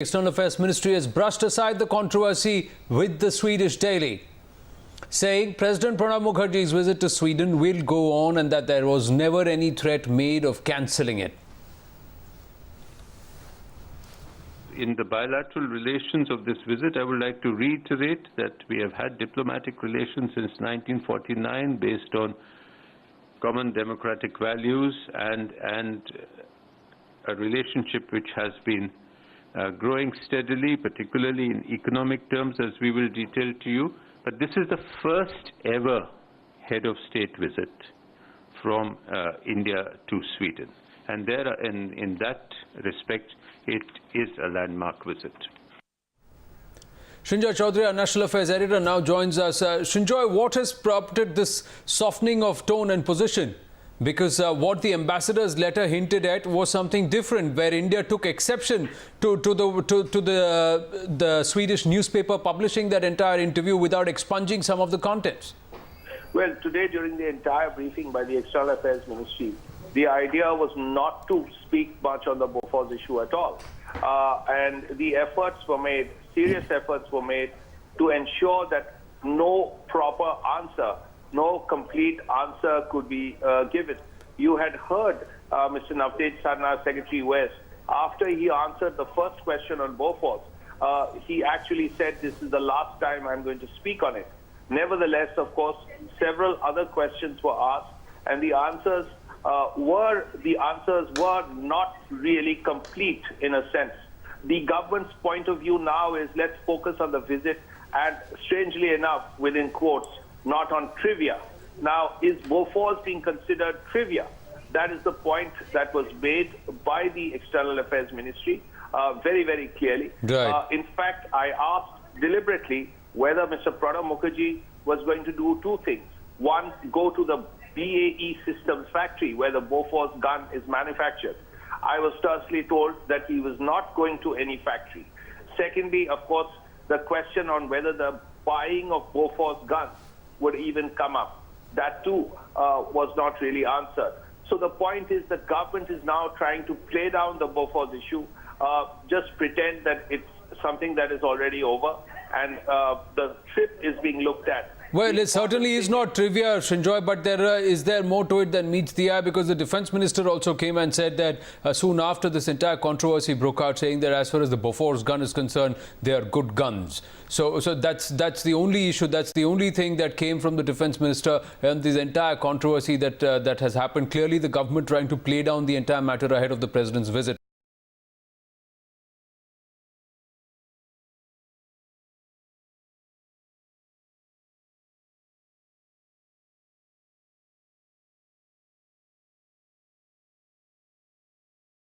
External Affairs Ministry has brushed aside the controversy with the Swedish daily, saying President Pranab Mukherjee's visit to Sweden will go on and that there was never any threat made of cancelling it. In the bilateral relations of this visit, I would like to reiterate that we have had diplomatic relations since 1949 based on common democratic values and a relationship which has been growing steadily, particularly in economic terms, as we will detail to you. But this is the first ever head of state visit from India to Sweden. And in that respect, it is a landmark visit. Srinjoy Chaudhary, our National Affairs editor, now joins us. Srinjoy, what has prompted this softening of tone and position? Because what the ambassador's letter hinted at was something different, where India took exception to the Swedish newspaper publishing that entire interview without expunging some of the contents. Well, today during the entire briefing by the External Affairs Ministry, the idea was not to speak much on the Bofors issue at all. And the efforts were made, serious efforts were made to ensure that no proper answer, no complete answer could be given. You had heard Mr. Navtej Sarna, Secretary West, after he answered the first question on Bofors, he actually said, this is the last time I'm going to speak on it. Nevertheless, of course, several other questions were asked, and the answers were not really complete in a sense. The government's point of view now is let's focus on the visit and, strangely enough, within quotes, not on trivia. Now, is Bofors being considered trivia? That is the point that was made by the External Affairs Ministry very, very clearly. Right. In fact, I asked deliberately whether Mr. Pranab Mukherjee was going to do two things. One, go to the BAE Systems factory where the Bofors gun is manufactured. I was tersely told that he was not going to any factory. Secondly, of course, the question on whether the buying of Bofors guns would even come up. That too was not really answered. So the point is the government is now trying to play down the Bofors issue, just pretend that it's something that is already over, and the trip is being looked at. Well, it certainly is not trivia, Srinjoy, but is there more to it than meets the eye? Because the defense minister also came and said that soon after this entire controversy broke out, saying that as far as the Bofors gun is concerned, they are good guns. So that's the only issue, that's the only thing that came from the defense minister and this entire controversy that has happened. Clearly, the government trying to play down the entire matter ahead of the president's visit.